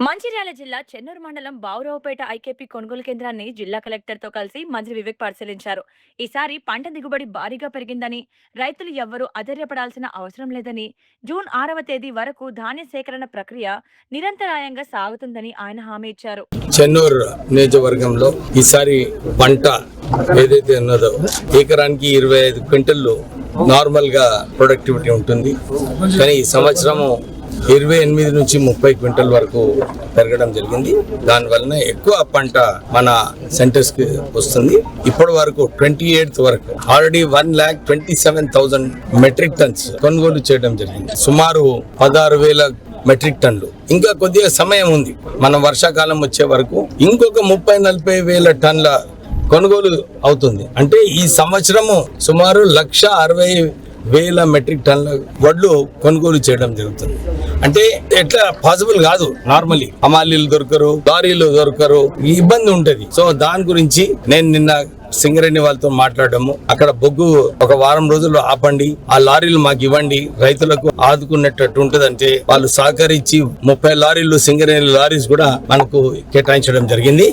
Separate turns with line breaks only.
మంచిర్యాల జిల్లా చెన్నూరు మండలం బావురావుపేట ఐకేపీ కొనుగోలు కేంద్రాన్ని జిల్లా కలెక్టర్తో కలిసి మంత్రి వివేక్ పరిశీలించారు. ఈసారి పంట దిగుబడి భారీగా పెరిగిందని, రైతులు ఎవ్వరూ అధైర్యపడాల్సిన అవసరం లేదని, జూన్ 6వ తేదీ వరకు ధాన్య సేకరణ ప్రక్రియ నిరంతరాయంగా సాగుతుందని ఆయన హామీ ఇచ్చారు.
చెన్నూరు నియోజకవర్గంలో ఈసారి పంట ఏదైతే ఉన్నదో ఎకరానికి 25 క్వింటల్లు నార్మల్ గా ప్రొడక్టివిటీ ఉంటుంది. కానీ ఈ సంవత్సరము 28 నుంచి 30 క్వింటల్ వరకు పెరగడం జరిగింది. దానివల్ల ఎక్కువ పంట మన సెంటర్స్ కి వస్తుంది. ఇప్పటి వరకు 28th వరకు ఆల్రెడీ 1,27,000 మెట్రిక్ టన్స్ కొనుగోలు చేయడం జరిగింది. సుమారు 16,000 మెట్రిక్ టన్నులు. ఇంకా కొద్దిగా సమయం ఉంది. మన వర్షాకాలం వచ్చే వరకు ఇంకొక 30-40 వేల టన్నుల కొనుగోలు అవుతుంది. అంటే ఈ సంవత్సరము సుమారు 1,60,000 మెట్రిక్ టన్నుల వడ్లు కొనుగోలు చేయడం జరుగుతుంది. అంటే ఎట్లా పాసిబుల్ కాదు. నార్మల్లీ హమాలీలు దొరకరు, లారీలు దొరకరు, ఇబ్బంది ఉంటది. సో దాని గురించి నేను నిన్న సింగరేణి వాళ్ళతో మాట్లాడము, అక్కడ బొగ్గు ఒక వారం రోజులు ఆపండి, ఆ లారీలు మాకు ఇవ్వండి, రైతులకు ఆదుకున్నట్టు ఉంటదంటే వాళ్ళు సహకరించి 30 లారీలు సింగరేణి లారీస్ కూడా మనకు కేటాయించడం జరిగింది.